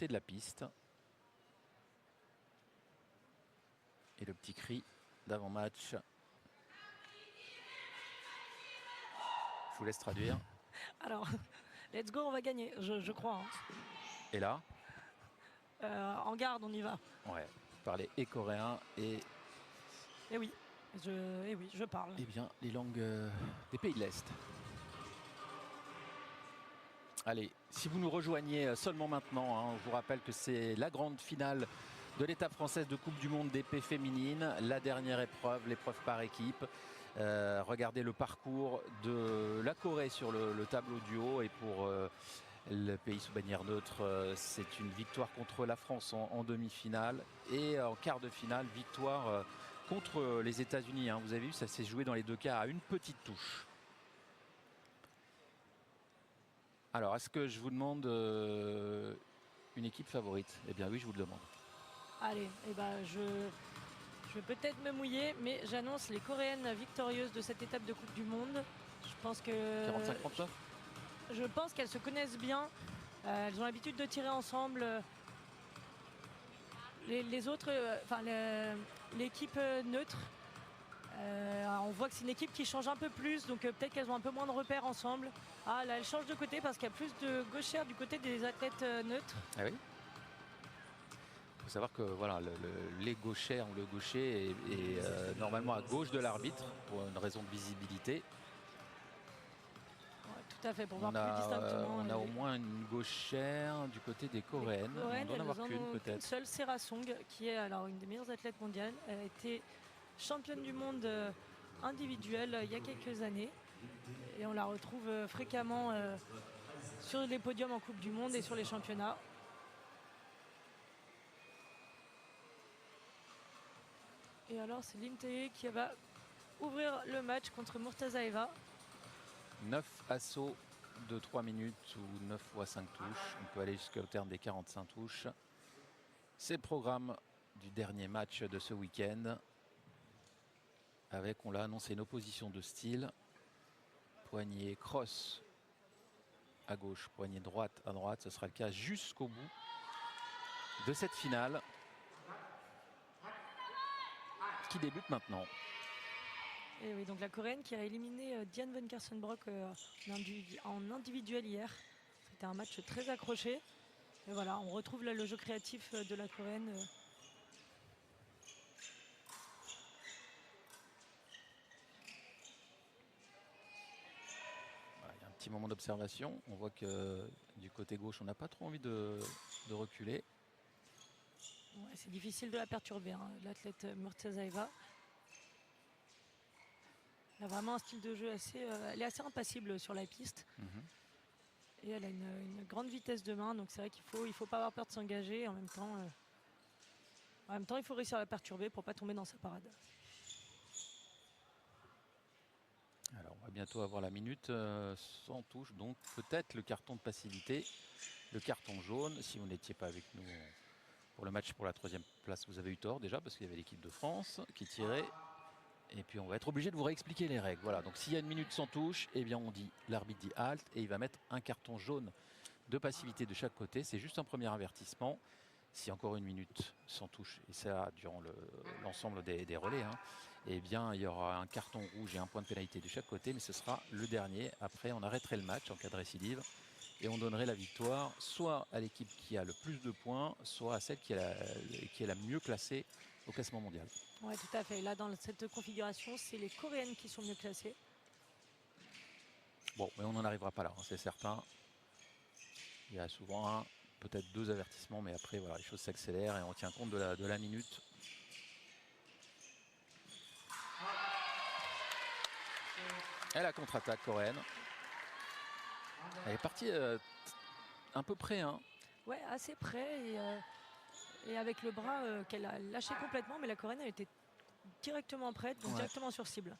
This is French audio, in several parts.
côté de la piste. Et le petit cri d'avant-match. Je vous laisse traduire. Alors, let's go, on va gagner, je crois. Hein. Et là en garde, on y va. Ouais, parler et coréen et... Eh oui, je parle. Eh bien, les langues des pays de l'Est. Allez, si vous nous rejoignez seulement maintenant, hein, je vous rappelle que c'est la grande finale de l'étape française de Coupe du Monde d'épée féminine. La dernière épreuve, l'épreuve par équipe. Regardez le parcours de la Corée sur le tableau du haut. Et pour le pays sous bannière neutre, c'est une victoire contre la France en demi-finale. Et en quart de finale, victoire contre les États-Unis. Hein. Vous avez vu, ça s'est joué dans les deux cas à une petite touche. Alors, est-ce que je vous demande une équipe favorite? Eh bien oui, je vous le demande. Allez, eh ben, je vais peut-être me mouiller, mais j'annonce les Coréennes victorieuses de cette étape de Coupe du Monde. Je pense que 45-39. Je pense qu'elles se connaissent bien. Elles ont l'habitude de tirer ensemble. Les autres, l'équipe neutre, on voit que c'est une équipe qui change un peu plus, donc peut-être qu'elles ont un peu moins de repères ensemble. Ah là, elles changent de côté parce qu'il y a plus de gauchères du côté des athlètes neutres. Ah oui. Il faut savoir que voilà, les gauchères ou le gaucher est normalement à gauche de l'arbitre pour une raison de visibilité. Ouais, tout à fait, pour voir plus distinctement. On a au moins une gauchère du côté des Coréennes. On doit en avoir qu'une peut-être. Une seule, Sera Song, qui est alors une des meilleures athlètes mondiales. Elle a été championne du monde individuelle il y a quelques années. Et on la retrouve fréquemment sur les podiums en Coupe du Monde et sur les championnats. Et alors c'est Lim Tae qui va ouvrir le match contre Murtazaeva. 9 assauts de 3 minutes ou 9 fois 5 touches. On peut aller jusqu'au terme des 45 touches. C'est le programme du dernier match de ce week-end. Avec, on l'a annoncé, une opposition de style. Poignet cross à gauche, poignet droite à droite. Ce sera le cas jusqu'au bout de cette finale qui débute maintenant. Et oui, donc la Coréenne qui a éliminé Diane Van Kersenbrock en individuel hier. C'était un match très accroché. Et voilà, on retrouve là le jeu créatif de la Coréenne. Il y a un petit moment d'observation. On voit que du côté gauche, on n'a pas trop envie de reculer. Ouais, c'est difficile de la perturber, hein, l'athlète Murtazaeva. Elle a vraiment un style de jeu elle est assez impassible sur la piste. Et elle a une grande vitesse de main, donc c'est vrai qu'il faut pas avoir peur de s'engager. En même temps, il faut réussir à la perturber pour pas tomber dans sa parade. Alors on va bientôt avoir la minute sans touche, donc peut-être le carton de passivité, le carton jaune. Si vous n'étiez pas avec nous pour le match pour la 3e place, vous avez eu tort déjà parce qu'il y avait l'équipe de France qui tirait. Et puis on va être obligé de vous réexpliquer les règles. Voilà, donc s'il y a une minute sans touche, eh bien l'arbitre dit halt et il va mettre un carton jaune de passivité de chaque côté. C'est juste un premier avertissement. Si encore une minute sans touche, et ça durant l'ensemble des relais, hein, eh bien il y aura un carton rouge et un point de pénalité de chaque côté, mais ce sera le dernier. Après, on arrêterait le match en cas de récidive et on donnerait la victoire soit à l'équipe qui a le plus de points, soit à celle qui est la mieux classée au classement mondial. Oui, tout à fait. Là, dans cette configuration, c'est les Coréennes qui sont mieux classées. Bon, mais on n'en arrivera pas là, hein, c'est certain. Il y a souvent peut-être 2 avertissements, mais après, voilà, les choses s'accélèrent et on tient compte de la minute. Et la contre-attaque coréenne. Elle est partie un peu près. Hein. Ouais, assez près. Et avec le bras qu'elle a lâché complètement, mais la Coréenne elle était directement prête, donc directement sur cible.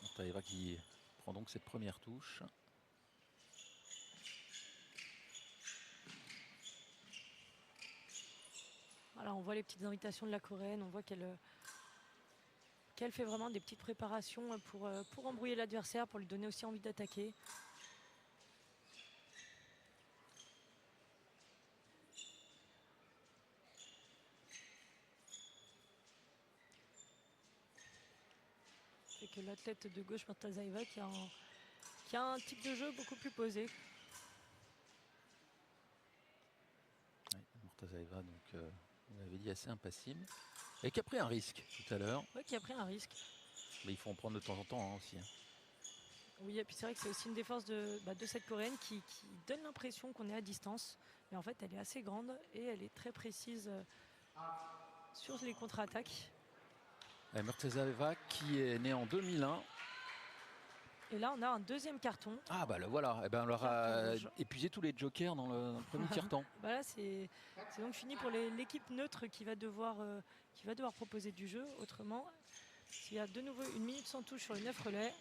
Murtazaeva qui prend donc cette première touche. Alors on voit les petites invitations de la Coréenne, on voit qu'elle fait vraiment des petites préparations pour embrouiller l'adversaire, pour lui donner aussi envie d'attaquer. avec l'athlète de gauche Murtazaeva qui a un type de jeu beaucoup plus posé. Ouais, Murtazaeva, donc on avait dit assez impassible. Et qui a pris un risque tout à l'heure. Oui, qui a pris un risque. Mais il faut en prendre de temps en temps aussi. Oui, et puis c'est vrai que c'est aussi une des forces de cette coréenne qui donne l'impression qu'on est à distance. Mais en fait, elle est assez grande et elle est très précise sur les contre-attaques. Murtazaeva qui est née en 2001. Et là, on a un deuxième carton. Ah bah le voilà, eh ben, on leur a épuisé tous les jokers dans le premier carton. Bah là, c'est donc fini pour l'équipe neutre qui va devoir proposer du jeu. Autrement, s'il y a de nouveau une minute sans touche sur les 9 relais,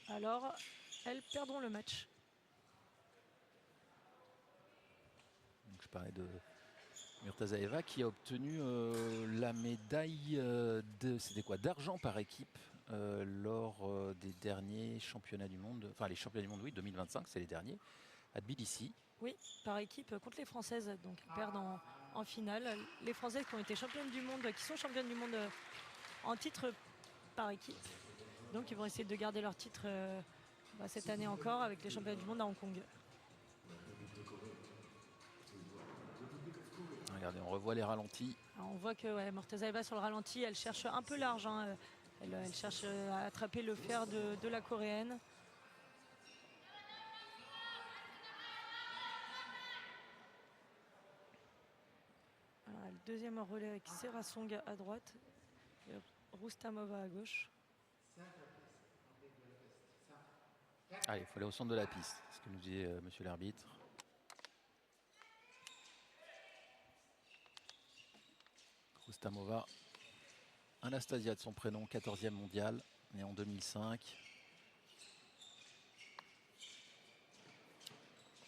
alors elles perdront le match. Donc je parlais de Murtazaeva qui a obtenu la médaille d'argent par équipe lors des derniers championnats du monde, enfin les championnats du monde, oui, 2025, c'est les derniers, à Tbilissi. Oui, par équipe contre les Françaises, donc elles perdent en finale. Les Françaises qui ont été championnes du monde, qui sont championnes du monde en titre par équipe. Donc ils vont essayer de garder leur titre cette année encore avec les championnats du monde à Hong Kong. Regardez, on revoit les ralentis. Alors on voit que Murtazaeva sur le ralenti, elle cherche un peu large. Hein. Elle cherche à attraper le fer de la coréenne. Alors, le deuxième relais avec Serasong à droite et Rustamova à gauche. Allez, il faut aller au centre de la piste, ce que nous disait monsieur l'arbitre. Rustamova, Anastasia de son prénom, 14e mondial, née en 2005.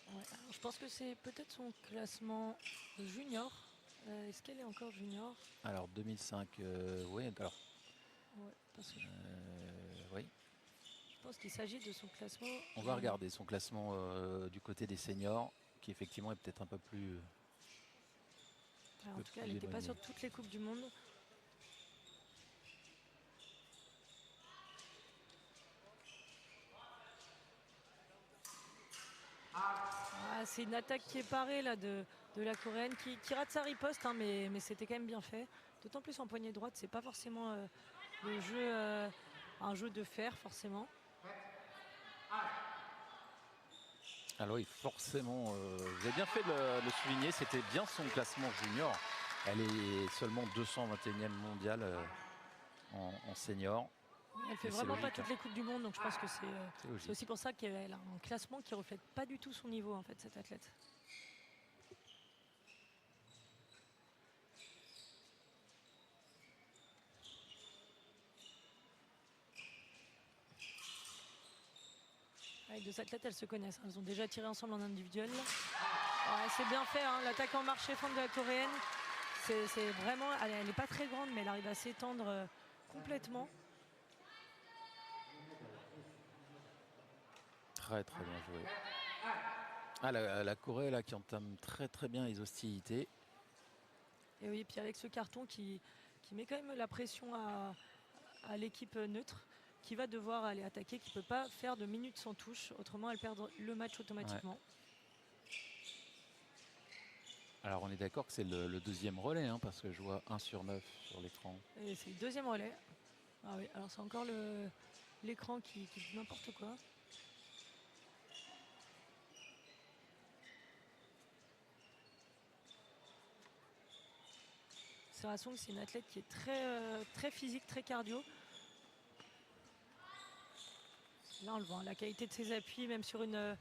Ouais, je pense que c'est peut-être son classement junior. Est-ce qu'elle est encore junior? Alors 2005, oui, alors. Ouais, parce que oui. Je pense qu'il s'agit de son classement. On va regarder son classement du côté des seniors, qui effectivement est peut-être un peu plus. En tout cas, elle n'était pas sur toutes les Coupes du Monde. C'est une attaque qui est parée là, de la Coréenne qui rate sa riposte, hein, mais c'était quand même bien fait. D'autant plus en poignée droite, c'est pas forcément le jeu, un jeu de fer forcément. Alors oui, forcément, vous avez bien fait de le souligner, c'était bien son classement junior. Elle est seulement 221e mondiale en senior. Elle fait vraiment pas toutes les Coupes du Monde, donc je pense que c'est aussi pour ça qu'elle a un classement qui reflète pas du tout son niveau en fait, cette athlète. Les deux athlètes, elles se connaissent. Elles ont déjà tiré ensemble en individuel. Ouais, c'est bien fait, hein. L'attaque en marche fente de la Coréenne. C'est vraiment, elle n'est pas très grande, mais elle arrive à s'étendre complètement. Très très bien joué. Ah, la Corée là qui entame très très bien les hostilités. Et oui, puis avec ce carton qui met quand même la pression à l'équipe neutre, qui va devoir aller attaquer, qui ne peut pas faire de minutes sans touche, autrement elle perd le match automatiquement. Ouais. Alors on est d'accord que c'est le deuxième relais, hein, parce que je vois 1 sur 9 sur l'écran. Et c'est le deuxième relais. Ah oui, alors c'est encore l'écran qui dit n'importe quoi. Serasong, c'est une athlète qui est très physique, très cardio. Là, on le voit, la qualité de ses appuis, même sur une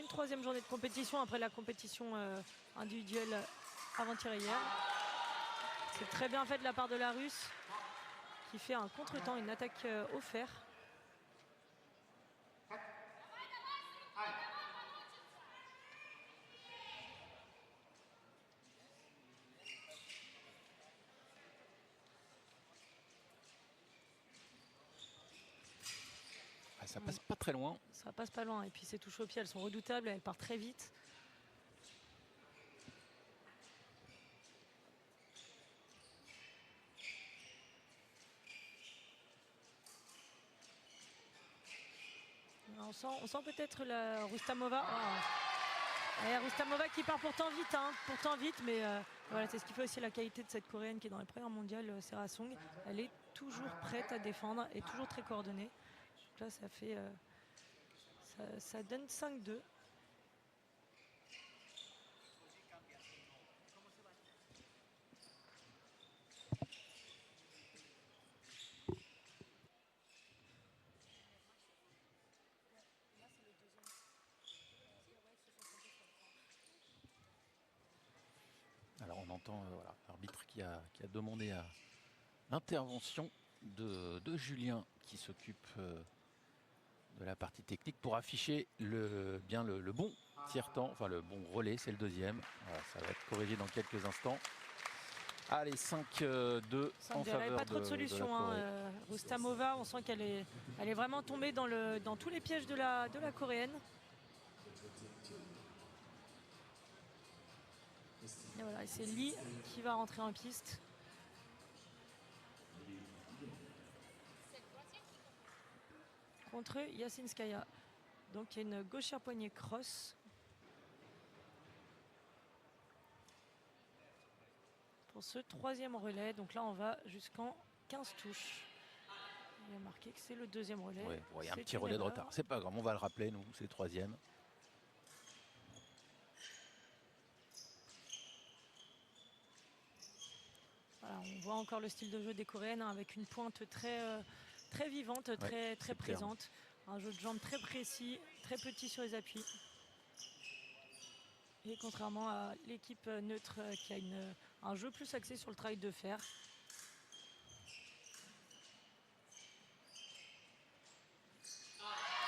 troisième journée de compétition, après la compétition individuelle avant-hier et hier. C'est très bien fait de la part de la Russe, qui fait un contre-temps, une attaque au fer. Ça passe pas très loin. Ça passe pas loin. Et puis ces touches au pied, elles sont redoutables, elles partent très vite. On sent peut-être la Rustamova. Et Rustamova qui part pourtant vite, mais voilà, c'est ce qui fait aussi la qualité de cette Coréenne qui est dans les premières mondiales, Sarah Song. Elle est toujours prête à défendre et toujours très coordonnée. Donc là, ça fait, ça donne 5-2. Alors on entend voilà, l'arbitre qui a demandé à l'intervention de Julien qui s'occupe de la partie technique pour afficher le bon tiers-temps, enfin le bon relais, c'est le deuxième. Voilà, ça va être corrigé dans quelques instants. Allez, 5-2 en faveur elle n'avait pas trop de solutions. Rustamova, on sent qu'elle est vraiment tombée dans tous les pièges de la Coréenne. Et voilà, et c'est Lee qui va rentrer en piste. Contre Yasinskaya. Donc il y a une gauchère poignée cross. Pour ce troisième relais. Donc là on va jusqu'en 15 touches. Il y a marqué que c'est le deuxième relais. Ouais, bon, il y a un petit relais de retard. C'est pas grave, on va le rappeler, nous, c'est le troisième. Voilà, on voit encore le style de jeu des Coréennes avec une pointe très vivante, très présente. Un jeu de jambes très précis, très petit sur les appuis. Et contrairement à l'équipe neutre qui a un jeu plus axé sur le travail de fer.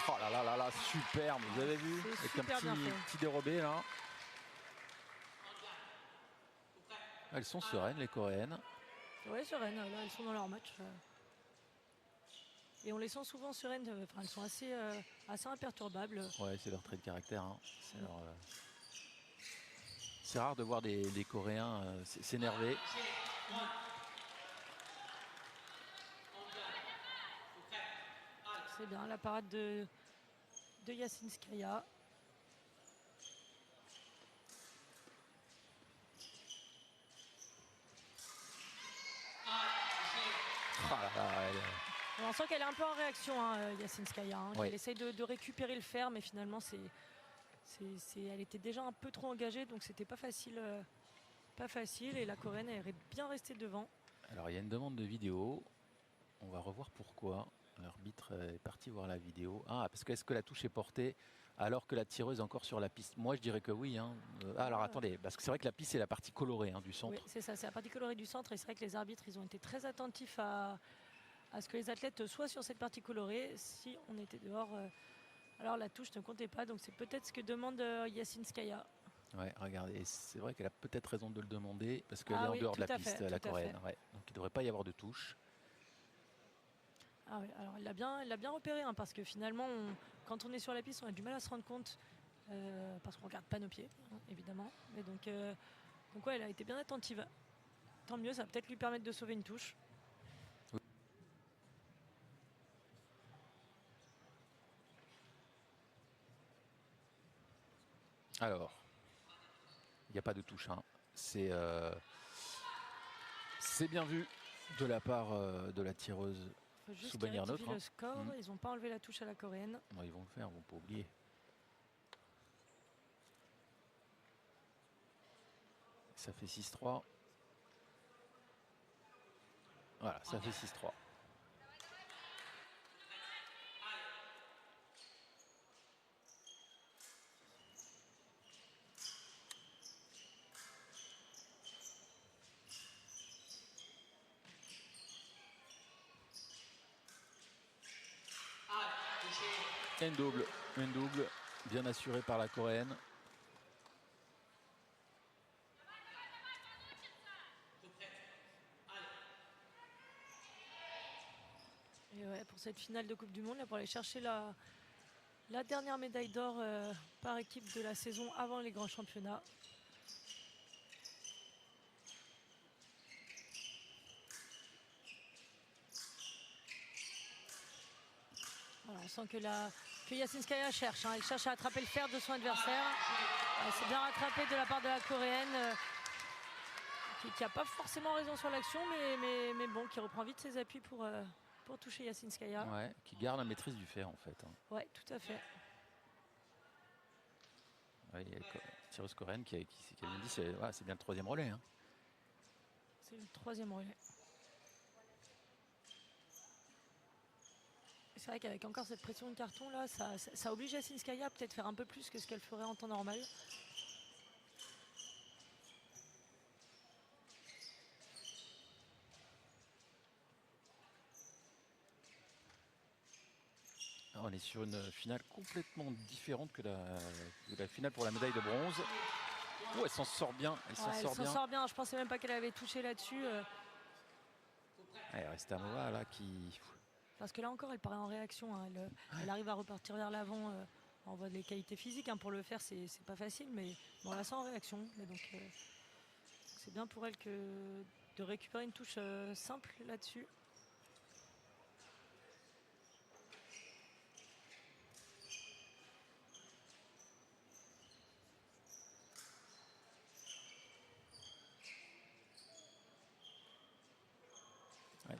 Oh là là, superbe, vous avez vu? Avec un petit dérobé là. Elles sont sereines, les Coréennes. Oui, sereines, là elles sont dans leur match. Et on les sent souvent sereines, elles sont assez imperturbables. Ouais, c'est leur trait de caractère. Hein. C'est rare de voir des Coréens s'énerver. C'est bien la parade de Yasinskaya. On sent qu'elle est un peu en réaction, Yasinskaya. Elle essaye de récupérer le fer, mais finalement, elle était déjà un peu trop engagée, donc c'était pas facile. Et la Coréenne est bien restée devant. Alors il y a une demande de vidéo. On va revoir pourquoi. L'arbitre est parti voir la vidéo. Ah, parce que est-ce que la touche est portée alors que la tireuse est encore sur la piste? Moi je dirais que oui. Hein. Alors attendez, parce que c'est vrai que la piste c'est la partie colorée du centre. Oui, c'est ça, c'est la partie colorée du centre. Et c'est vrai que les arbitres ils ont été très attentifs à ce que les athlètes soient sur cette partie colorée. Si on était dehors, alors la touche ne comptait pas. Donc c'est peut-être ce que demande Yasinskaya. Ouais, regardez, c'est vrai qu'elle a peut-être raison de le demander parce qu'elle est en dehors de la piste, la Coréenne. Ouais. Donc il ne devrait pas y avoir de touche. Ah oui, alors elle l'a bien repéré, parce que finalement, quand on est sur la piste, on a du mal à se rendre compte parce qu'on ne regarde pas nos pieds, évidemment. Et donc ouais, elle a été bien attentive. Tant mieux, ça va peut-être lui permettre de sauver une touche. Oui. Alors, il n'y a pas de touche. Hein. C'est bien vu de la part de la tireuse. Il faut juste rectifier le score. Ils n'ont pas enlevé la touche à la Coréenne. Non, ils vont le faire, ils ne vont pas oublier. Ça fait 6-3. Voilà, ça fait 6-3. Une double, bien assurée par la Coréenne. Et ouais, pour cette finale de Coupe du Monde, là, pour aller chercher la dernière médaille d'or par équipe de la saison avant les grands championnats. Voilà, on sent que que Yasinskaya cherche. Elle cherche à attraper le fer de son adversaire. C'est bien rattrapé de la part de la Coréenne, qui n'a pas forcément raison sur l'action, mais bon, qui reprend vite ses appuis pour toucher Yasinskaya. Ouais, qui garde la maîtrise du fer en fait. Ouais, tout à fait. Ouais, il y a la tireuse coréenne qui a bien dit c'est bien le 3e relais. C'est le 3e relais. C'est vrai qu'avec encore cette pression de carton là, ça oblige Yasinskaya à peut-être faire un peu plus que ce qu'elle ferait en temps normal. Alors, on est sur une finale complètement différente que la finale pour la médaille de bronze. Oh, elle s'en sort bien. Elle s'en sort bien. Je pensais même pas qu'elle avait touché là-dessus. Il reste Amova là qui. Parce que là encore, elle paraît en réaction. Elle arrive à repartir vers l'avant. On voit les qualités physiques. Pour le faire, c'est pas facile, mais bon, on la sent en réaction. Mais donc, c'est bien pour elle de récupérer une touche simple là-dessus.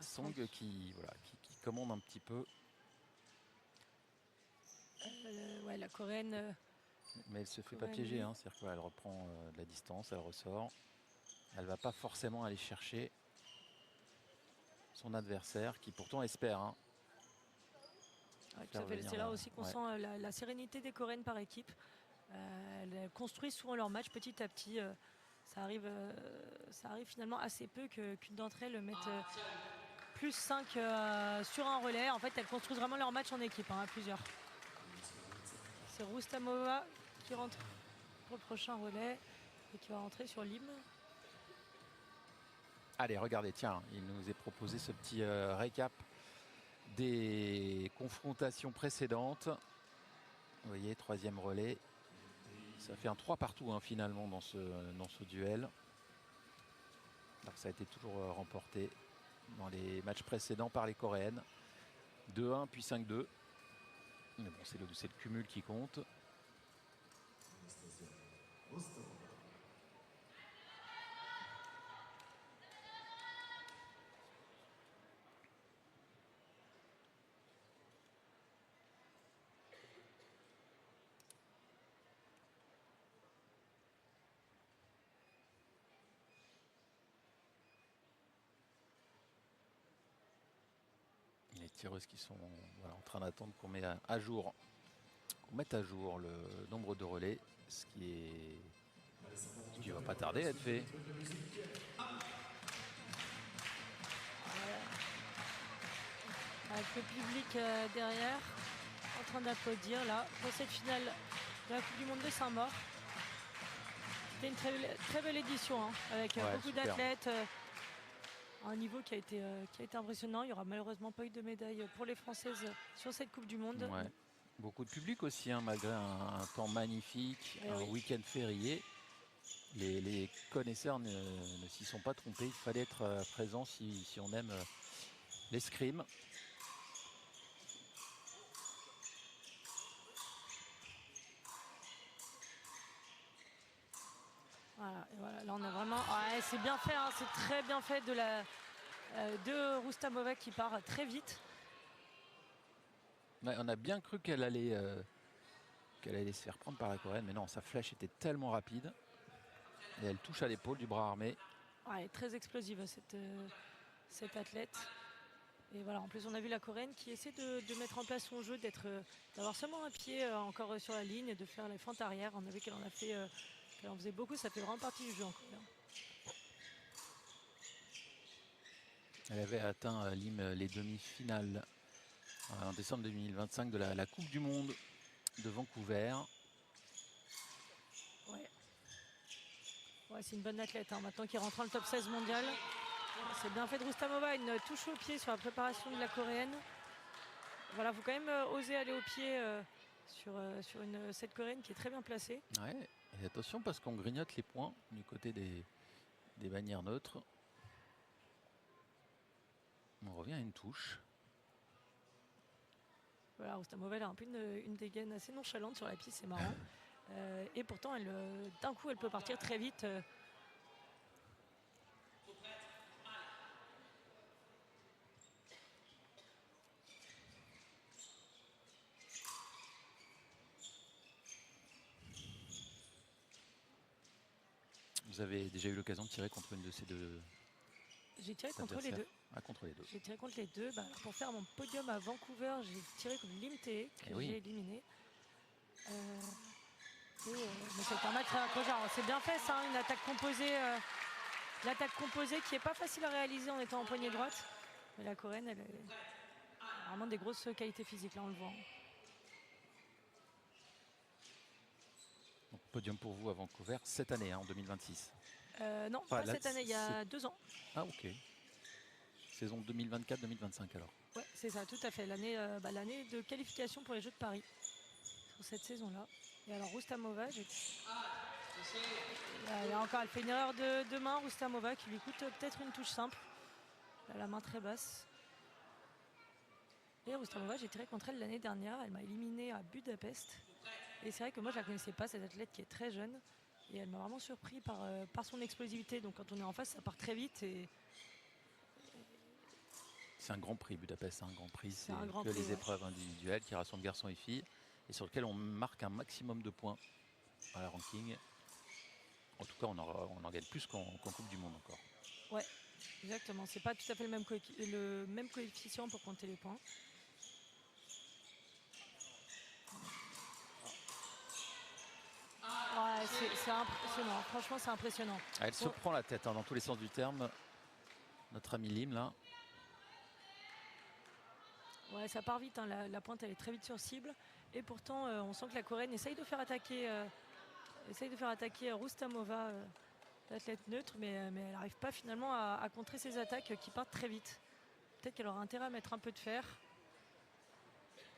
Song qui commande un petit peu. Ouais, la Coréenne. Mais elle se fait pas piéger, c'est-à-dire qu'elle reprend de la distance, elle ressort. Elle va pas forcément aller chercher son adversaire qui pourtant espère. C'est là aussi qu'on sent la sérénité des Coréennes par équipe. Elles construisent souvent leur match petit à petit. Ça arrive finalement assez peu qu'une d'entre elles mette plus 5 sur un relais. En fait, elles construisent vraiment leur match en équipe, à plusieurs. C'est Rustamova qui rentre pour le prochain relais et qui va rentrer sur Lim. Allez, regardez, tiens, il nous est proposé ce petit récap des confrontations précédentes. Vous voyez, 3e relais. Ça fait un 3 partout finalement dans ce duel. Alors, ça a été toujours remporté dans les matchs précédents par les Coréennes. 2-1 puis 5-2. Mais bon, c'est le cumul qui compte. Les tireuses qui sont en train d'attendre qu'on mette à jour le nombre de relais, ce qui va pas tarder à être fait. Avec le public derrière, en train d'applaudir là pour cette finale de la Coupe du Monde de Saint-Maur. C'était une très belle édition avec beaucoup d'athlètes. Un niveau qui a été impressionnant. Il n'y aura malheureusement pas eu de médaille pour les Françaises sur cette Coupe du Monde. Ouais. Beaucoup de public aussi, malgré un temps magnifique, un week-end férié. Les connaisseurs ne s'y sont pas trompés. Il fallait être présent si on aime l'escrime. Voilà, là on a vraiment. C'est bien fait, c'est très bien fait de Rustamova qui part très vite. Ouais, on a bien cru qu'elle allait se faire prendre par la Coréenne, mais non, sa flèche était tellement rapide. Et elle touche à l'épaule du bras armé. Elle est très explosive cette athlète. Et voilà, en plus on a vu la Coréenne qui essaie de mettre en place son jeu, d'avoir seulement un pied encore sur la ligne et de faire les fentes arrière. On a vu qu'elle en a fait. Elle en faisait beaucoup, ça fait vraiment partie du jeu encore. Elle avait atteint les demi-finales en décembre 2025 de la Coupe du Monde de Vancouver. Ouais, c'est une bonne athlète maintenant qui rentre dans le top 16 mondial. C'est bien fait de Rustamova, une touche au pied sur la préparation de la Coréenne. Voilà, il faut quand même oser aller au pied sur cette Coréenne qui est très bien placée. Ouais. Et attention parce qu'on grignote les points du côté des bannières neutres. On revient à une touche. Voilà, Rustamova elle a un peu une dégaine assez nonchalante sur la piste, c'est marrant. Et pourtant, d'un coup, elle peut partir très vite. Vous avez déjà eu l'occasion de tirer contre une de ces deux? J'ai tiré contre les deux. Ah, contre les deux. J'ai tiré contre les deux. Bah, pour faire mon podium à Vancouver, j'ai tiré contre Lim Teh, que j'ai éliminé. Mais c'est un match très accrocheur. C'est bien fait ça, une attaque composée. L'attaque composée qui n'est pas facile à réaliser en étant en poignée droite. Mais la Coréenne, elle a vraiment des grosses qualités physiques, là on le voit. Donc, podium pour vous à Vancouver cette année, en 2026? Non, pas cette année, il y a 2 ans. Ah, ok. Saison 2024-2025 alors. Ouais, c'est ça, tout à fait. L'année de qualification pour les Jeux de Paris, sur cette saison-là. Et alors, Rustamova, elle fait une erreur de main, Rustamova, qui lui coûte peut-être une touche simple. Elle a la main très basse. Et Rustamova, j'ai tiré contre elle l'année dernière. Elle m'a éliminée à Budapest. Et c'est vrai que moi, je ne la connaissais pas, cette athlète qui est très jeune. Et elle m'a vraiment surpris par son explosivité. Donc quand on est en face, ça part très vite. C'est un grand prix, Budapest, un grand prix. C'est que les épreuves individuelles qui rassemblent garçons et filles. Et sur lesquelles on marque un maximum de points à la ranking. En tout cas, on en gagne plus qu'en Coupe du Monde encore. Ouais, exactement. C'est pas tout à fait le même coefficient pour compter les points. Ouais, c'est impressionnant. Franchement, c'est impressionnant. Elle se prend la tête dans tous les sens du terme. Notre ami Lim, là. Ouais, ça part vite. La pointe, elle est très vite sur cible. Et pourtant, on sent que la Coréenne essaye de faire attaquer Rustamova, l'athlète neutre, mais elle n'arrive pas finalement à contrer ses attaques qui partent très vite. Peut-être qu'elle aura intérêt à mettre un peu de fer.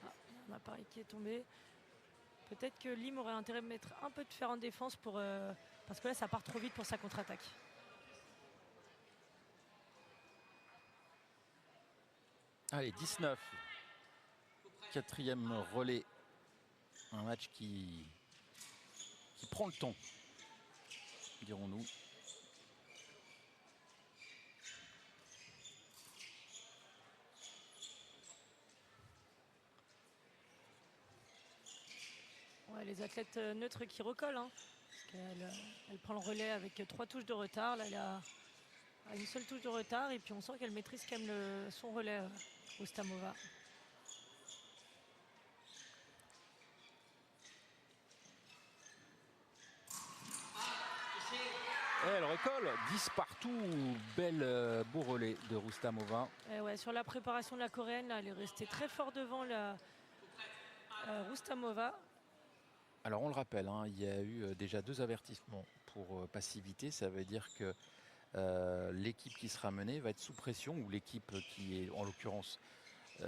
Ah, un appareil qui est tombé. Peut-être que Lim aurait intérêt à mettre un peu de fer en défense parce que là, ça part trop vite pour sa contre-attaque. Allez, 19. Quatrième relais. Un match qui prend le temps, dirons-nous. Ouais, les athlètes neutres qui recollent. Parce elle prend le relais avec 3 touches de retard. Là, elle a une seule touche de retard. Et puis on sent qu'elle maîtrise quand même son relais, Rustamova. Et elle recolle, 10 partout, beau relais de Rustamova. Ouais, sur la préparation de la Coréenne, là, elle est restée très fort devant la Rustamova. Alors on le rappelle, il y a eu déjà 2 avertissements pour passivité. Ça veut dire que l'équipe qui sera menée va être sous pression, ou l'équipe qui est en l'occurrence...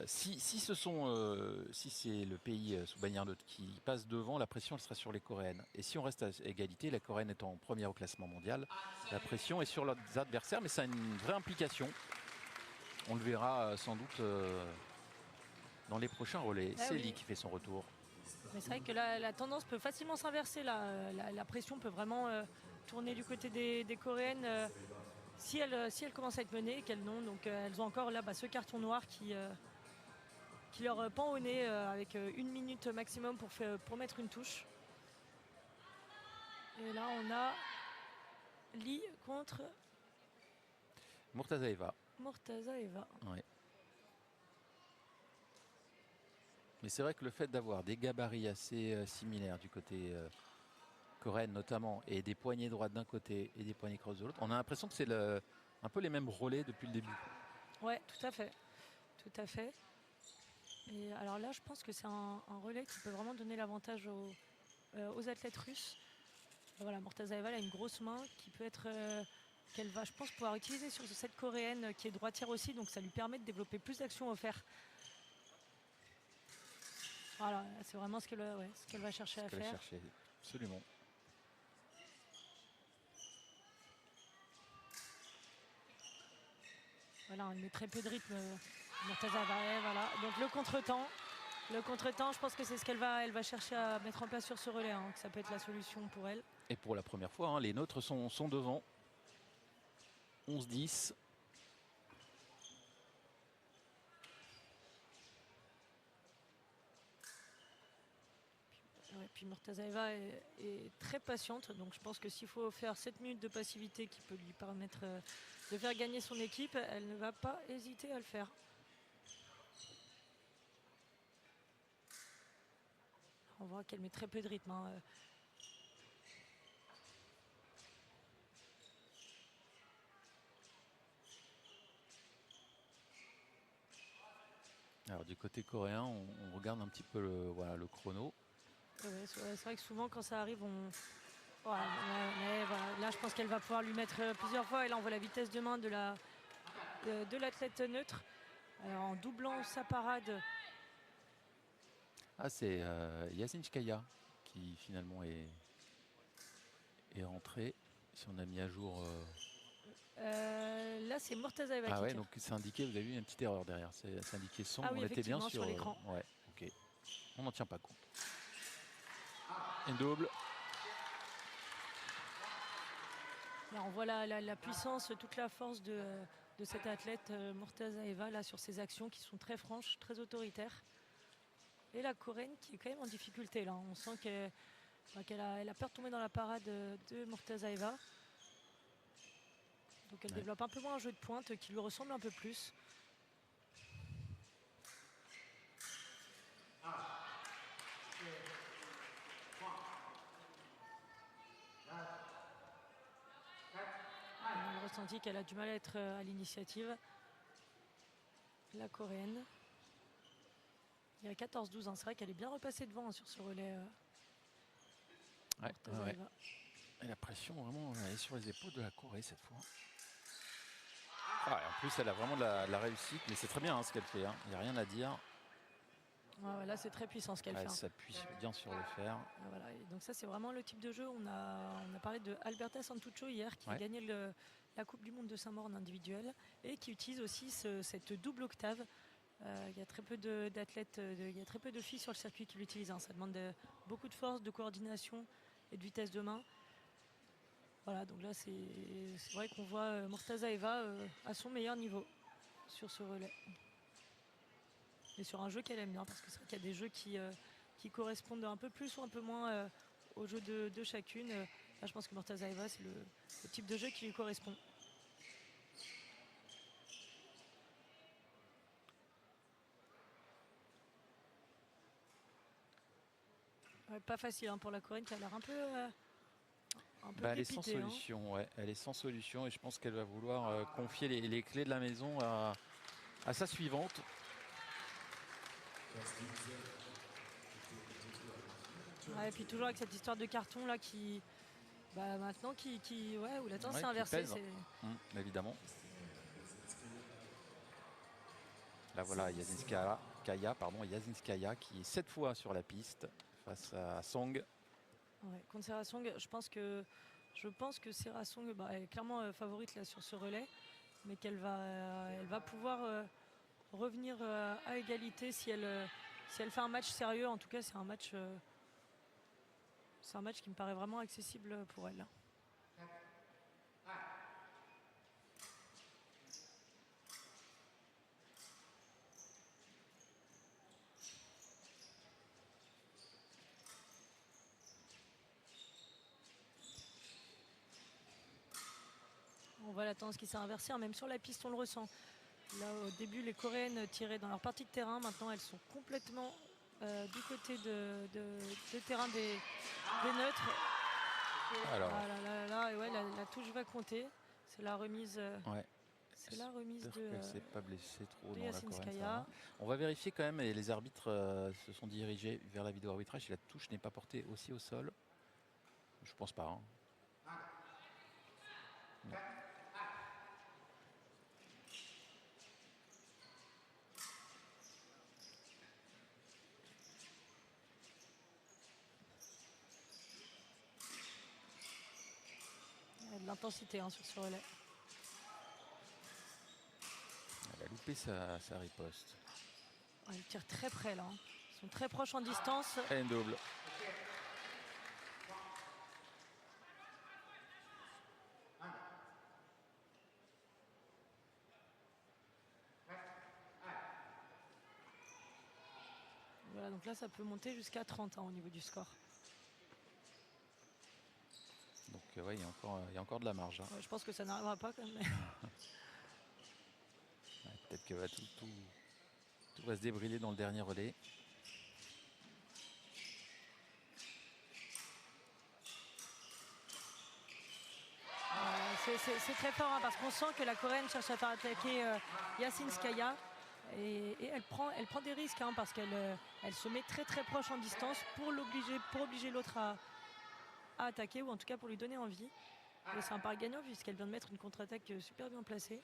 si c'est le pays sous bannière neutre qui passe devant, la pression elle sera sur les Coréennes. Et si on reste à égalité, la Coréenne étant première au classement mondial, la pression est sur leurs adversaires, mais ça a une vraie implication. On le verra sans doute dans les prochains relais. C'est Lee qui fait son retour. Mais c'est vrai que la tendance peut facilement s'inverser. La pression peut vraiment tourner du côté des Coréennes si elles commencent à être menées et qu'elles n'ont. Donc elles ont encore là ce carton noir qui leur pend au nez avec 1 minute maximum pour mettre une touche. Et là, on a Lee contre Murtazaeva. Ouais. Mais c'est vrai que le fait d'avoir des gabarits assez similaires du côté coréenne notamment, et des poignées droites d'un côté et des poignées crosses de l'autre, on a l'impression que c'est un peu les mêmes relais depuis le début. Ouais, tout à fait. Tout à fait. Et alors là, je pense que c'est un relais qui peut vraiment donner l'avantage aux athlètes russes. Voilà, Murtazaeva a une grosse main qui peut être qu'elle va, je pense, pouvoir utiliser sur cette coréenne qui est droitière aussi, donc ça lui permet de développer plus d'actions au fer. Voilà, c'est vraiment ce qu'elle va chercher à faire. Absolument. Voilà, elle met très peu de rythme. Murtazaeva, voilà. Donc le contretemps. Le contretemps, je pense que c'est ce elle va chercher à mettre en place sur ce relais, hein, que ça peut être la solution pour elle. Et pour la première fois, hein, les nôtres sont devant. 11-10. Ouais, puis Mortazaeva est très patiente, donc je pense que s'il faut faire 7 minutes de passivité qui peut lui permettre de faire gagner son équipe, elle ne va pas hésiter à le faire. On voit qu'elle met très peu de rythme, hein. Alors du côté coréen, on regarde un petit peu le chrono. Ouais, c'est vrai que souvent quand ça arrive, voilà, mais voilà, là je pense qu'elle va pouvoir lui mettre plusieurs fois. Et là on voit la vitesse de main de l'athlète neutre en doublant sa parade. Ah, c'est Yasinskaya qui finalement est rentré. Si on a mis à jour. Là c'est Mortazaeva Ah qui ouais, tire. donc c'est indiqué, vous avez vu une petite erreur derrière. C'est indiqué son. Ah oui, on était bien sur l'écran. Ouais, ok. On n'en tient pas compte. Une double. Là, on voit la puissance, toute la force de cette athlète Mortazaeva là sur ses actions qui sont très franches, très autoritaires. Et la Coréenne qui est quand même en difficulté là. On sent qu'elle a peur de tomber dans la parade de Mortazaeva. Donc elle développe un peu moins un jeu de pointe qui lui ressemble un peu plus. On a ressenti qu'elle a du mal à être à l'initiative. La Coréenne. Il y a 14-12, hein. C'est vrai qu'elle est bien repassée devant sur ce relais. Ouais. Et la pression vraiment elle est sur les épaules de la Corée cette fois. Ah, en plus elle a vraiment de la réussite, mais c'est très bien hein, ce qu'elle fait. Il n'y a rien à dire. Ouais, là c'est très puissant ce qu'elle fait. Elle s'appuie bien sur le fer. Voilà. Et donc ça c'est vraiment le type de jeu. On a parlé de Alberta Santuccio hier qui a gagné la Coupe du Monde de Saint-Maur en individuel et qui utilise aussi cette double octave. Il y a très peu d'athlètes, il y a très peu de filles sur le circuit qui l'utilisent. Hein. Ça demande beaucoup de force, de coordination et de vitesse de main. Voilà, donc là c'est vrai qu'on voit Mortazaeva à son meilleur niveau sur ce relais. Et sur un jeu qu'elle aime bien, parce que c'est vrai qu'il y a des jeux qui correspondent un peu plus ou un peu moins au jeu de chacune. Là je pense que Mortazaeva c'est le type de jeu qui lui correspond. Ouais, pas facile hein, pour la Coréenne qui a l'air un peu elle est sans solution, ouais. Elle est sans solution et je pense qu'elle va vouloir confier les clés de la maison à sa suivante. Ouais, et puis toujours avec cette histoire de carton là qui maintenant où la tendance s'est inversée. Évidemment. Là voilà Yasinskaya qui est 7 fois sur la piste face à Song. Ouais, contre Serra Song, je pense que Serra Song est clairement favorite là sur ce relais, mais qu'elle va pouvoir revenir à égalité si elle fait un match sérieux. En tout cas, c'est un match qui me paraît vraiment accessible pour elle. On voit la tendance qui s'est inversée, hein. Même sur la piste on le ressent. Là au début les Coréennes tiraient dans leur partie de terrain, maintenant elles sont complètement du côté de terrain des neutres. Alors. La touche va compter. C'est la remise. C'est la remise de. Elle s'est pas blessée trop dans Yasinskaya. la Coréenne. On va vérifier quand même, et les arbitres se sont dirigés vers la vidéo arbitrage si la touche n'est pas portée aussi au sol. Je pense pas. Non. Il y a de l'intensité sur ce relais. Elle a loupé sa riposte. Elle tire très près là. sont très proches en distance. Et une double. Voilà, donc là, ça peut monter jusqu'à 30 au niveau du score. Donc ouais, il y a encore de la marge. Hein. Ouais, je pense que ça n'arrivera pas quand même. Ouais, peut-être que tout va se débrider dans le dernier relais. C'est très fort hein, parce qu'on sent que la Coréenne cherche à faire attaquer Yasinskaya et elle prend des risques hein, parce qu'elle se met très très proche en distance pour obliger l'autre à attaquer ou en tout cas pour lui donner envie. Et c'est un pari gagnant puisqu'elle vient de mettre une contre-attaque super bien placée.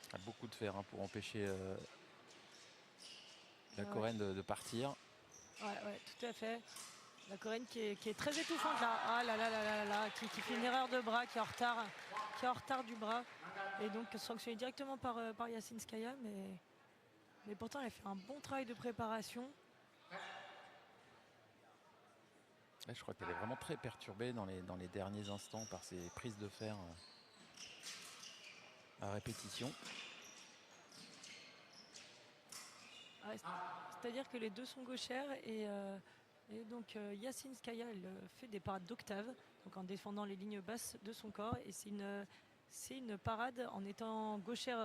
Il y a beaucoup de fer hein, pour empêcher la Coréenne de partir. Ouais, tout à fait. La Coréenne qui est très étouffante là. Ah là là là là là, qui fait une erreur de bras, qui est en retard du bras. Et donc sanctionnée directement par Yasinskaya. Mais pourtant, elle a fait un bon travail de préparation. Là, je crois qu'elle est vraiment très perturbée dans les derniers instants par ces prises de fer à répétition. C'est-à-dire que les deux sont gauchères et donc Yasinskaya elle fait des parades d'octave donc en défendant les lignes basses de son corps et c'est une parade en étant gauchère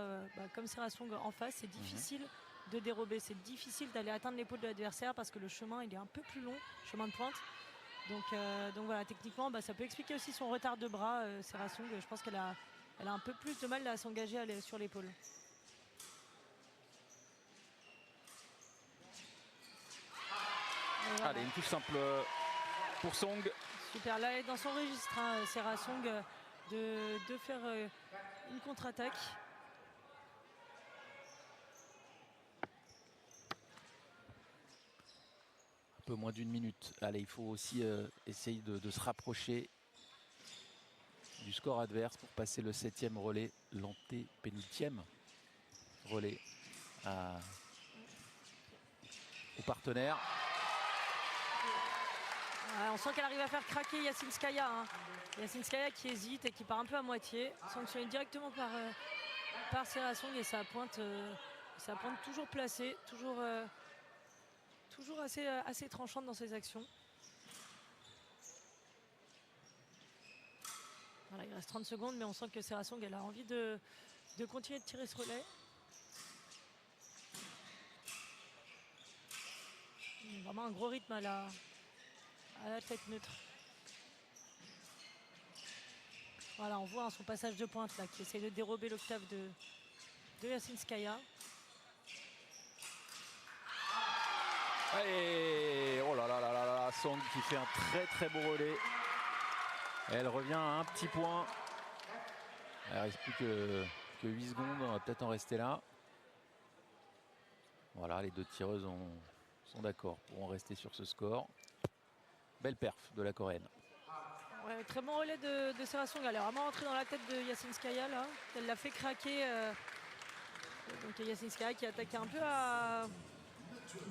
comme Serasong en face. C'est difficile de dérober, c'est difficile d'aller atteindre l'épaule de l'adversaire parce que le chemin il est un peu plus long, chemin de pointe. Donc voilà, techniquement ça peut expliquer aussi son retard de bras. Serasong, je pense qu'elle a un peu plus de mal à s'engager sur l'épaule. Voilà. Allez, une touche simple pour Song. Super, là elle est dans son registre, hein, Serasong, de faire une contre-attaque. Un peu moins d'une minute. Allez, il faut aussi essayer de se rapprocher du score adverse pour passer le 7e relais, l'antépénultième relais au partenaire. On sent qu'elle arrive à faire craquer Yasinskaya. Hein. Yasinskaya qui hésite et qui part un peu à moitié, sanctionné directement par Serasong et sa pointe toujours placée, toujours assez tranchante dans ses actions. Voilà, il reste 30 secondes, mais on sent que Serasong elle a envie de continuer de tirer ce relais. Vraiment un gros rythme à la tête neutre. Voilà, on voit son passage de pointe là, qui essaie de dérober l'octave de Yasinskaya. Et oh là là là là là, Song qui fait un très très beau relais. Elle revient à un petit point. Il ne reste plus que 8 secondes, on va peut-être en rester là. Voilà, les deux tireuses sont d'accord pour en rester sur ce score. Belle perf de la Coréenne. Ouais, très bon relais de Serasong. Elle est vraiment rentrée dans la tête de Yasinskaya là. Elle l'a fait craquer. Donc Yasinskaya qui attaquait un peu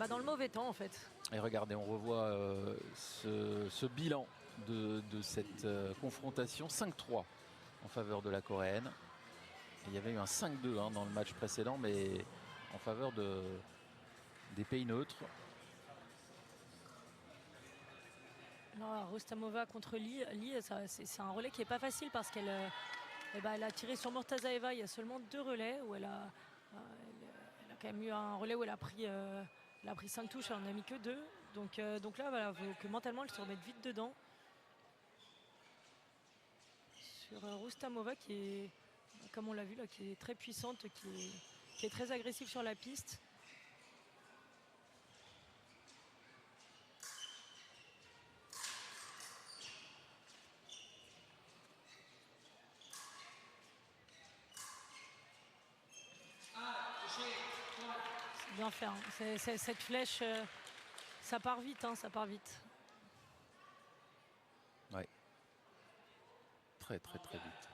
dans le mauvais temps en fait. Et regardez, on revoit ce bilan de cette confrontation. 5-3 en faveur de la Coréenne. Et il y avait eu un 5-2 dans le match précédent, mais en faveur des pays neutres. Rustamova contre Lee, c'est un relais qui n'est pas facile parce qu'elle elle a tiré sur Mortazaeva il y a seulement 2 relais où elle a quand même eu un relais où elle a pris 5 touches, elle en a mis que 2. Donc là, voilà, il faut que mentalement elle se remette vite dedans. Sur Rustamova qui est, comme on l'a vu là, qui est très puissante, qui est très agressive sur la piste. bien faire. Hein. Cette flèche, ça part vite, hein, ça part vite. Ouais. Très très très vite.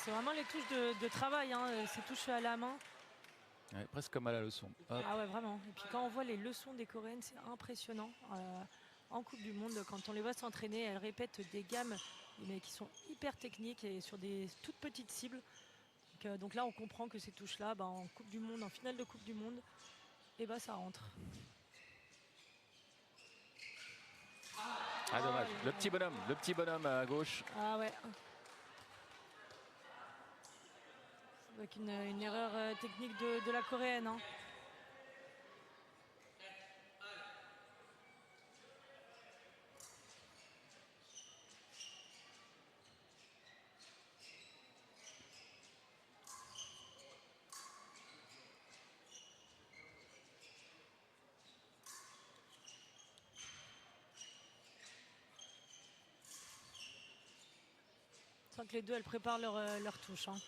C'est vraiment les touches de travail, hein, ces touches à la main. Ouais, presque comme à la leçon. Hop. Ah ouais, vraiment. Et puis quand on voit les leçons des Coréennes, c'est impressionnant. En Coupe du Monde, quand on les voit s'entraîner, elles répètent des gammes mais qui sont hyper techniques et sur des toutes petites cibles. Donc là, on comprend que ces touches-là, en Coupe du Monde, en finale de Coupe du Monde, et ça rentre. Ah dommage, le petit bonhomme à gauche. Ah ouais. Avec une erreur technique de la Coréenne. Hein. Je sens que les deux, elles préparent leur touche. Hein.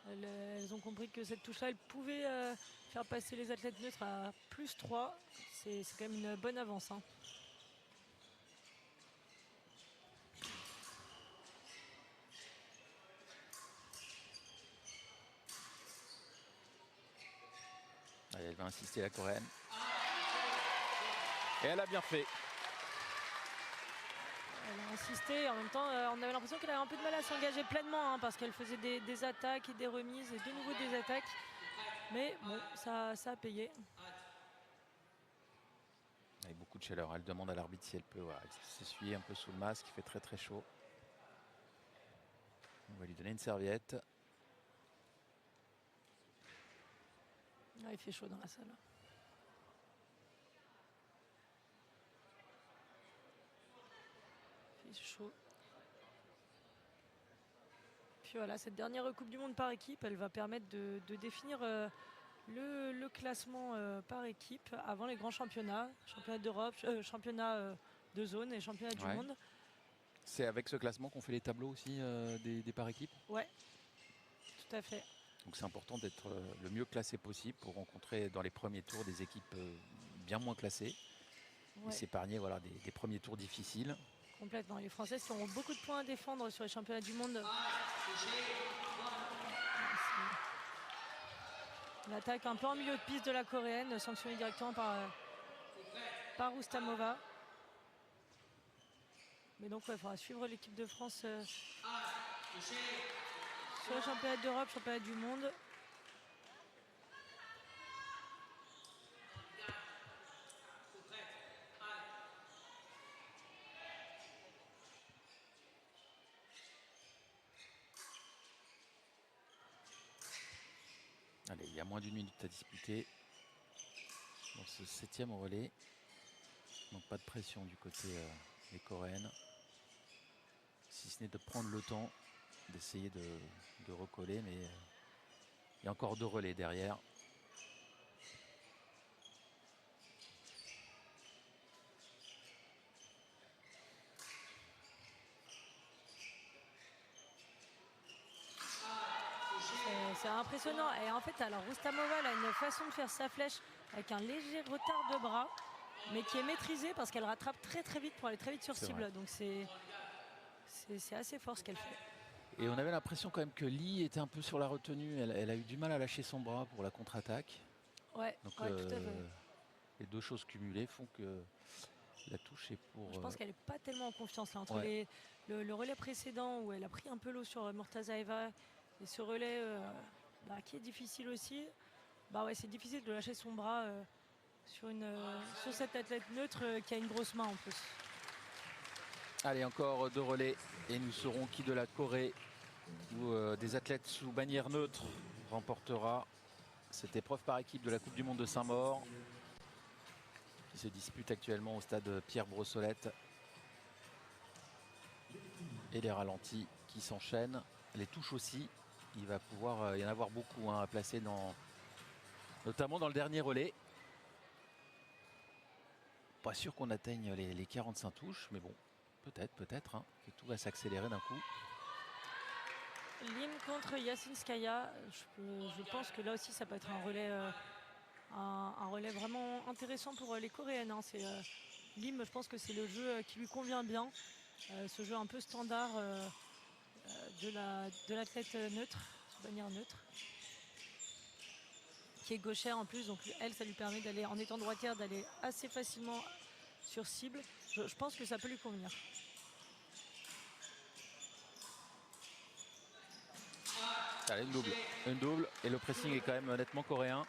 Elles ont compris que cette touche-là, elle pouvait faire passer les athlètes neutres à +3. C'est quand même une bonne avance. Hein. Allez, elle va insister la Coréenne. Et elle a bien fait. Elle a insisté. En même temps, on avait l'impression qu'elle avait un peu de mal à s'engager pleinement hein, parce qu'elle faisait des attaques et des remises et de nouveau des attaques. Mais bon, ça a payé. Avec beaucoup de chaleur. Elle demande à l'arbitre si elle peut s'essuyer un peu sous le masque. Il fait très très chaud. On va lui donner une serviette. Ah, il fait chaud dans la salle. Il fait chaud. Puis voilà, cette dernière Coupe du Monde par équipe, elle va permettre de définir le classement par équipe avant les grands championnats, championnat d'Europe, championnat de zone et championnat du monde. C'est avec ce classement qu'on fait les tableaux aussi des par équipe? Ouais, tout à fait. Donc c'est important d'être le mieux classé possible pour rencontrer dans les premiers tours des équipes bien moins classées et s'épargner des premiers tours difficiles. Complètement. Les Françaises qui auront beaucoup de points à défendre sur les championnats du monde. L'attaque un peu en milieu de piste de la Coréenne, sanctionnée directement par Rustamova. Mais donc il faudra suivre l'équipe de France sur le championnat d'Europe, championnat du monde. Allez, il y a moins d'une minute à disputer dans ce 7e relais. Donc pas de pression du côté des Coréennes. Si ce n'est de prendre le temps d'essayer de recoller, mais il y a encore 2 relais derrière. C'est impressionnant. Et en fait, alors Rustamova, elle a une façon de faire sa flèche avec un léger retard de bras, mais qui est maîtrisé parce qu'elle rattrape très très vite pour aller très vite sur cible. Vrai. Donc c'est assez fort ce qu'elle fait. Et on avait l'impression quand même que Lee était un peu sur la retenue. Elle a eu du mal à lâcher son bras pour la contre-attaque. Ouais, donc, tout à fait. Les deux choses cumulées font que la touche est pour... Je pense qu'elle n'est pas tellement en confiance là, entre le relais précédent où elle a pris un peu l'eau sur Mortazaeva et ce relais qui est difficile aussi. C'est difficile de lâcher son bras sur cette athlète neutre qui a une grosse main en plus. Allez, encore 2 relais et nous saurons qui de la Corée ou des athlètes sous bannière neutre remportera cette épreuve par équipe de la Coupe du Monde de Saint-Maur qui se dispute actuellement au stade Pierre Brossolette. Et les ralentis qui s'enchaînent, les touches aussi. Il va pouvoir y en avoir beaucoup à placer notamment dans le dernier relais. pas sûr qu'on atteigne les 45 touches, mais bon, peut-être, hein, que tout va s'accélérer d'un coup. Lim contre Yasinskaya, je pense que là aussi ça peut être un relais, un relais vraiment intéressant pour les Coréennes. Hein. Lim, je pense que c'est le jeu qui lui convient bien, ce jeu un peu standard de l'athlète neutre, sous bannière neutre, qui est gauchère en plus, donc elle, ça lui permet d'aller, en étant droitière, d'aller assez facilement sur cible. Je pense que ça peut lui convenir. Allez, une double, et le pressing est quand même nettement coréen.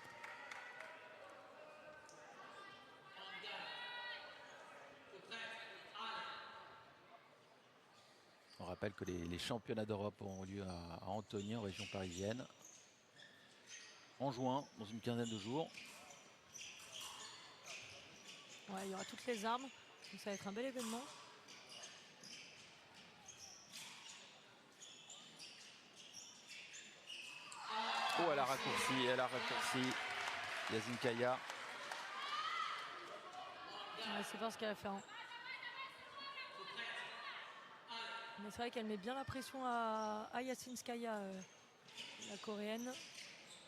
On rappelle que les championnats d'Europe ont lieu à Antony, en région parisienne, en juin, dans une quinzaine de jours. Ouais, il y aura toutes les armes, donc ça va être un bel événement. Oh, elle a raccourci, Yasinskaya. Ouais, c'est fort ce qu'elle a fait. Hein. Mais c'est vrai qu'elle met bien la pression à Yasinskaya, la coréenne.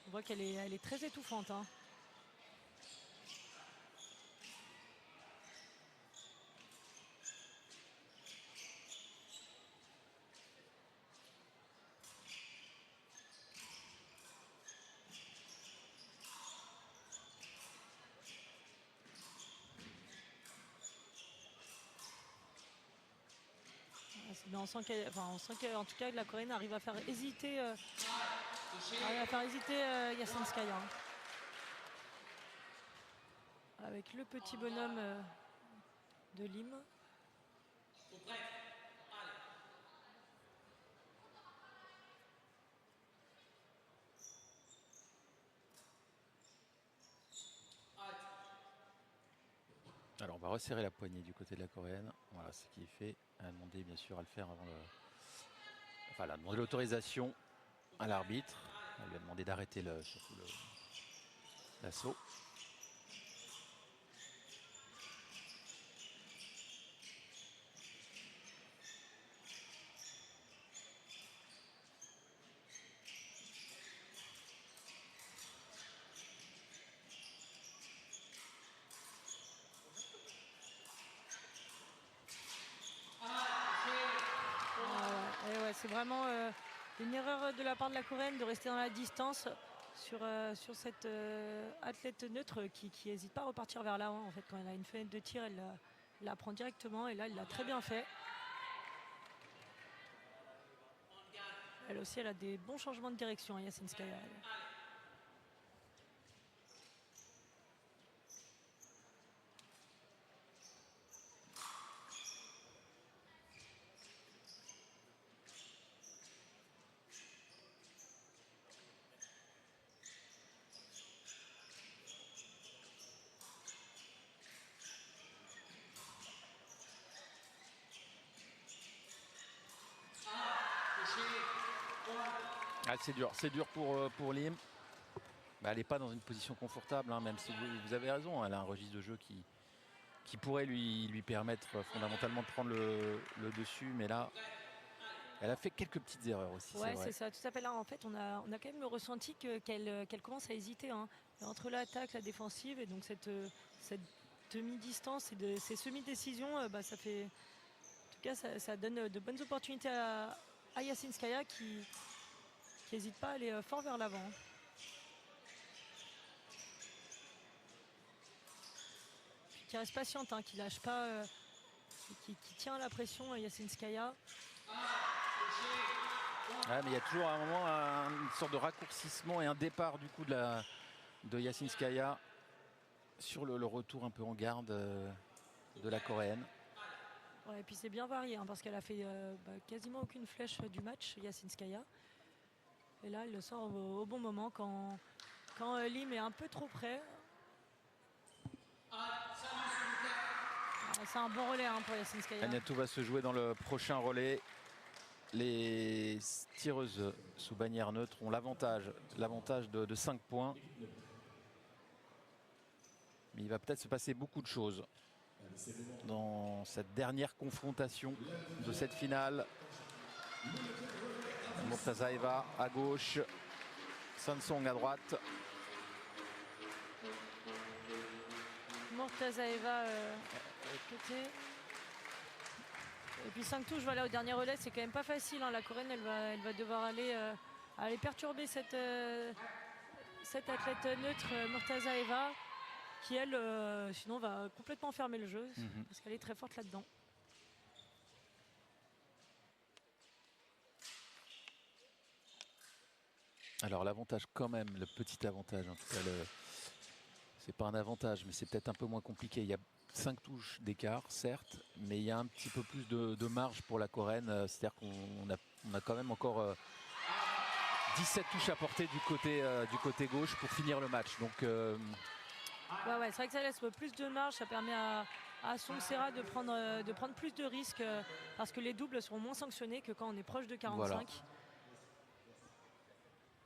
On voit qu'elle est très étouffante. Hein. On sent qu'en tout cas la Coréenne arrive à faire hésiter, Yasinskaya. Hein. Avec le petit bonhomme de Lim. Alors on va resserrer la poignée du côté de la Coréenne. Voilà ce qui est fait. Elle a demandé bien sûr à le faire avant le... Enfin, elle a demandé l'autorisation à l'arbitre. Elle lui a demandé d'arrêter surtout l'assaut. C'est vraiment une erreur de la part de la Coréenne de rester dans la distance sur cette athlète neutre qui n'hésite pas à repartir vers l'avant. En fait, quand elle a une fenêtre de tir, elle la prend directement et là, elle l'a très bien fait. Elle aussi, elle a des bons changements de direction, hein, Yasinskaya. Ah, c'est dur pour Lim. Bah, elle n'est pas dans une position confortable, hein, même si vous avez raison. Elle a un registre de jeu qui pourrait lui permettre fondamentalement de prendre le dessus, mais là, elle a fait quelques petites erreurs aussi. Ouais, c'est ça, tout à fait. Là, en fait, on a quand même le ressenti qu'elle commence à hésiter. Hein. Entre l'attaque, la défensive, et donc cette demi-distance et ces semi-décisions, ça fait. En tout cas, ça donne de bonnes opportunités à Yasinskaya qui n'hésite pas à aller fort vers l'avant. Qui reste patiente, hein, qui lâche pas, qui tient la pression à Yasinskaya. Ouais, mais il y a toujours à un moment une sorte de raccourcissement et un départ du coup de Yasinskaya sur le retour un peu en garde de la Coréenne. Ouais, et puis c'est bien varié, hein, parce qu'elle a fait quasiment aucune flèche du match, Yasinskaya. Et là, elle le sort au bon moment quand Lim est un peu trop près. C'est un bon relais, hein, pour Yasinskaya. Agnatou va se jouer dans le prochain relais. Les tireuses sous bannière neutre ont l'avantage de 5 points. Mais il va peut-être se passer beaucoup de choses. dans cette dernière confrontation de cette finale. Murtazaeva à gauche, Sansong à droite. Murtazaeva côté. Et puis 5 touches, voilà, au dernier relais, c'est quand même pas facile. Hein. La Coréenne, elle va devoir aller perturber cette athlète neutre, Murtazaeva, qui elle, sinon, va complètement fermer le jeu, parce qu'elle est très forte là-dedans. Alors l'avantage quand même, le petit avantage, en tout cas, c'est pas un avantage, mais c'est peut-être un peu moins compliqué. Il y a 5 touches d'écart, certes, mais il y a un petit peu plus de marge pour la Coréenne. C'est-à-dire qu'on a quand même encore 17 touches à porter du côté gauche pour finir le match. Donc, ouais, c'est vrai que ça laisse plus de marge, ça permet à Song Sera de prendre plus de risques parce que les doubles seront moins sanctionnés que quand on est proche de 45. Voilà.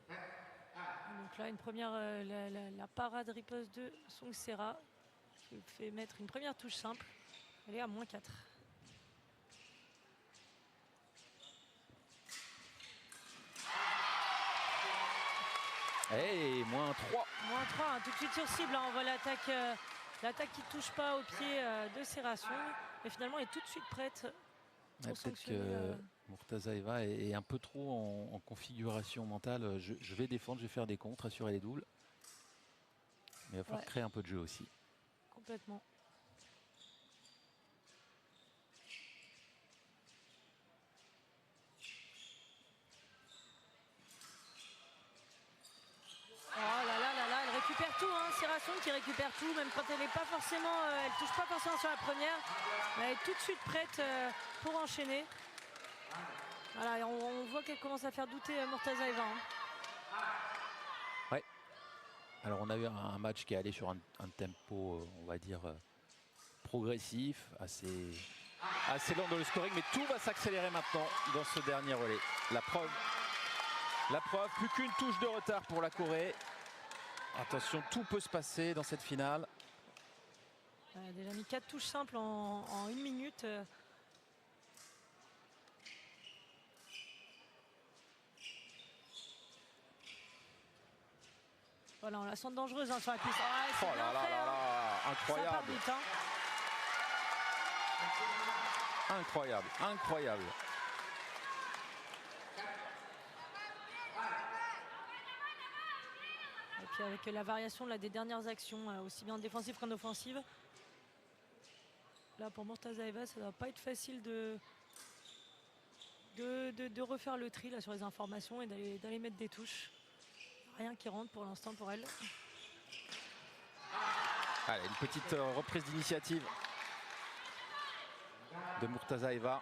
Donc là, une première, la parade riposte de Song Sera qui fait mettre une première touche simple. Elle est à -4. Et -3. -3, hein, tout de suite sur cible. Hein, on voit l'attaque qui ne touche pas au pied de Sera Song. Et finalement, elle est tout de suite prête pour sanctionner. Peut-être que Murtazaeva est un peu trop en configuration mentale. Je vais défendre, je vais faire des contres, assurer les doubles. Mais il va falloir créer un peu de jeu aussi. Complètement. Oh là là là là, elle récupère tout, hein, Sera Song qui récupère tout, même quand elle n'est pas forcément, elle touche pas forcément sur la première. Elle est tout de suite prête pour enchaîner. Voilà, et on voit qu'elle commence à faire douter Murtazaeva. Hein. Ouais. Alors on a eu un match qui est allé sur un tempo, on va dire, progressif, assez lent dans le scoring, mais tout va s'accélérer maintenant dans ce dernier relais. La preuve, plus qu'une touche de retard pour la Corée. Attention, tout peut se passer dans cette finale. Elle a déjà mis 4 touches simples en 1 minute. Voilà, on la sent dangereuse hein, sur la piste. Oh là là là là, incroyable. Ça part vite, hein. Incroyable, incroyable. Et puis avec la variation là, des dernières actions, aussi bien en défensive qu'en offensive. Là pour Murtazaeva, ça ne va pas être facile de refaire le tri là, sur les informations et d'aller mettre des touches. Rien qui rentre pour l'instant pour elle. Allez, une petite reprise d'initiative de Murtazaeva.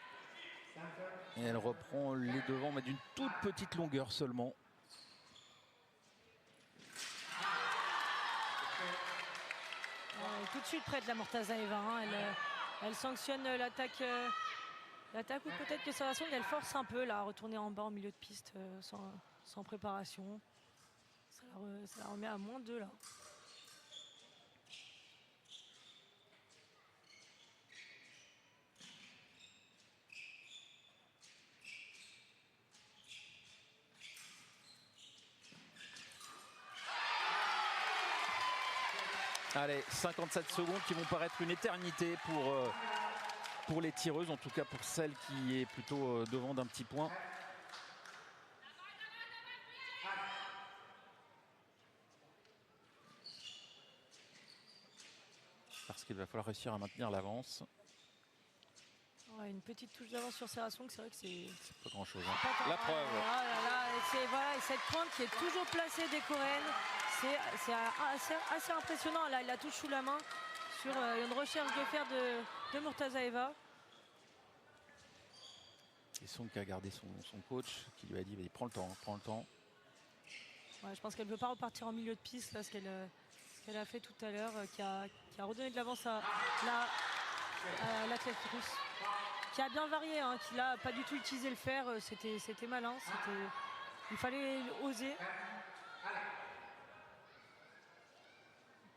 Et elle reprend les devants, mais d'une toute petite longueur seulement. Tout de suite prête la Murtazaeva. Hein. Elle sanctionne l'attaque. L'attaque ou peut-être que Sera Song, elle force un peu là, à retourner en bas en milieu de piste sans préparation. Ça la remet à -2 là. Allez, 57 secondes qui vont paraître une éternité pour les tireuses, en tout cas pour celle qui est plutôt devant d'un petit point. Parce qu'il va falloir réussir à maintenir l'avance. Ouais, une petite touche d'avance sur Sera Song, c'est vrai que c'est pas grand chose. Hein. La preuve. Et cette pointe qui est toujours placée des Coréennes, c'est assez impressionnant. Là, elle la touche sous la main sur une recherche de fer de Murtazaeva. Et Song qui a gardé son coach, qui lui a dit prends le temps, prends le temps. Ouais, je pense qu'elle ne veut pas repartir en milieu de piste, là, ce qu'elle a fait tout à l'heure, qui a redonné de l'avance à l'athlète russe. Qui a bien varié, hein, qui n'a pas du tout utilisé le fer, c'était malin, il fallait oser.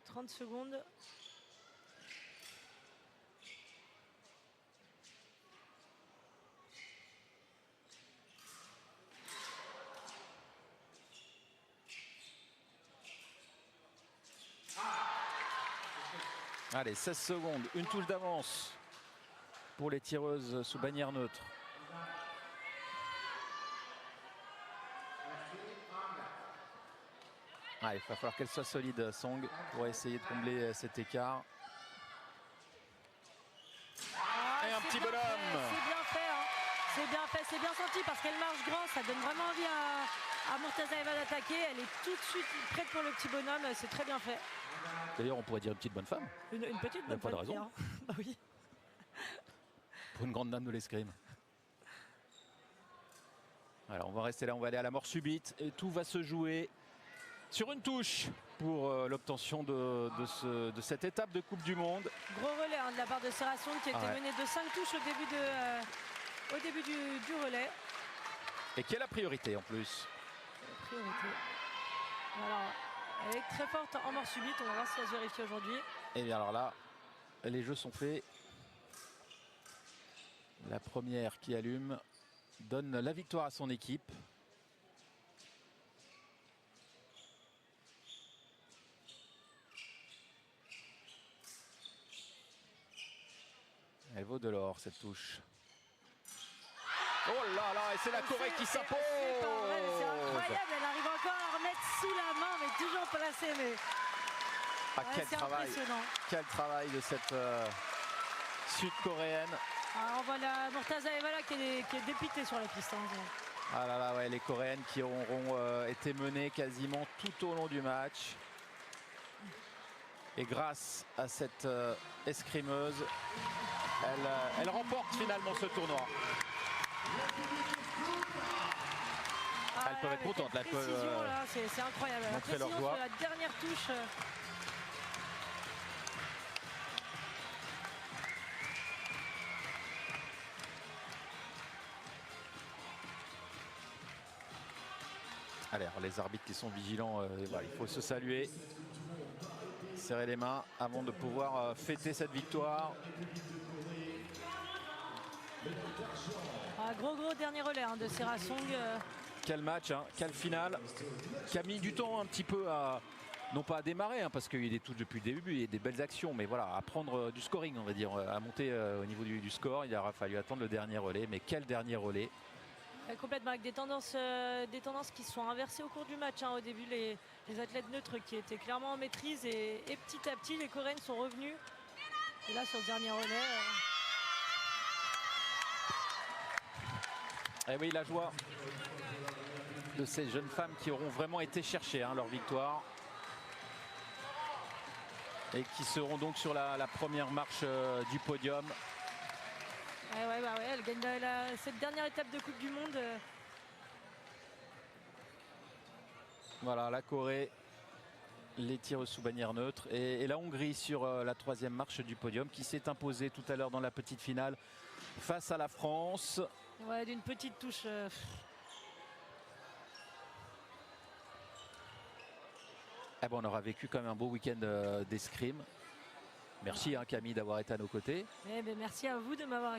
30 secondes. Allez, 16 secondes, une touche d'avance pour les tireuses sous bannière neutre. Ah, il va falloir qu'elle soit solide, Song, pour essayer de combler cet écart. Ah, et un petit bonhomme. C'est bien fait, hein. C'est bien fait, c'est bien senti parce qu'elle marche grand, ça donne vraiment envie à Mortazaeva d'attaquer. Elle est tout de suite prête pour le petit bonhomme, c'est très bien fait. D'ailleurs, on pourrait dire une petite bonne femme. Une petite bonne pas de femme, raison. Pierre. Bah oui. Pour une grande dame de l'escrime. Alors on va rester là, on va aller à la mort subite et tout va se jouer sur une touche pour l'obtention de cette étape de Coupe du Monde. Gros relais hein, de la part de Sarah Song qui était menée de 5 touches au début du relais. Et qui est la priorité en plus. La priorité. Alors, elle est très forte en mort subite, on va voir si elle se vérifie aujourd'hui. Et bien alors là, les jeux sont faits. La première qui allume donne la victoire à son équipe. Elle vaut de l'or cette touche. Oh là là, et c'est la Corée qui s'impose. C'est incroyable, elle arrive encore à remettre sous la main, mais toujours placée. Mais... Ah, quel travail de cette sud-coréenne. Alors on voit la Mortazaeva qui est dépitée sur la piste. Hein. Ah là là, ouais, les Coréennes qui auront été menées quasiment tout au long du match. Et grâce à cette escrimeuse, elle remporte finalement ce tournoi. Elles peuvent être contentes. Là, c'est incroyable. La précision sur la dernière touche. Allez, alors, les arbitres qui sont vigilants, voilà, il faut se saluer, serrer les mains avant de pouvoir fêter cette victoire. Ah, gros dernier relais hein, de Sarah Song. Quel match, hein, quelle finale, qui a mis du temps un petit peu à, non pas à démarrer, hein, parce qu'il y a des touches depuis le début, il y a des belles actions, mais voilà, à prendre du scoring, on va dire, à monter au niveau du score. Il aura fallu attendre le dernier relais, mais quel dernier relais! Complètement avec des tendances qui se sont inversées au cours du match. Hein. Au début, les athlètes neutres qui étaient clairement en maîtrise et petit à petit, les Coréennes sont revenues. Et là, sur ce dernier relais... Et oui, la joie de ces jeunes femmes qui auront vraiment été chercher hein, leur victoire. Et qui seront donc sur la première marche du podium. Ouais, elle gagne cette dernière étape de Coupe du Monde. Voilà, la Corée, les tirs sous bannière neutre. Et la Hongrie sur la troisième marche du podium qui s'est imposée tout à l'heure dans la petite finale face à la France. Ouais, d'une petite touche. Eh ben, on aura vécu quand même un beau week-end d'escrime. Merci hein, Camille d'avoir été à nos côtés. Merci à vous de m'avoir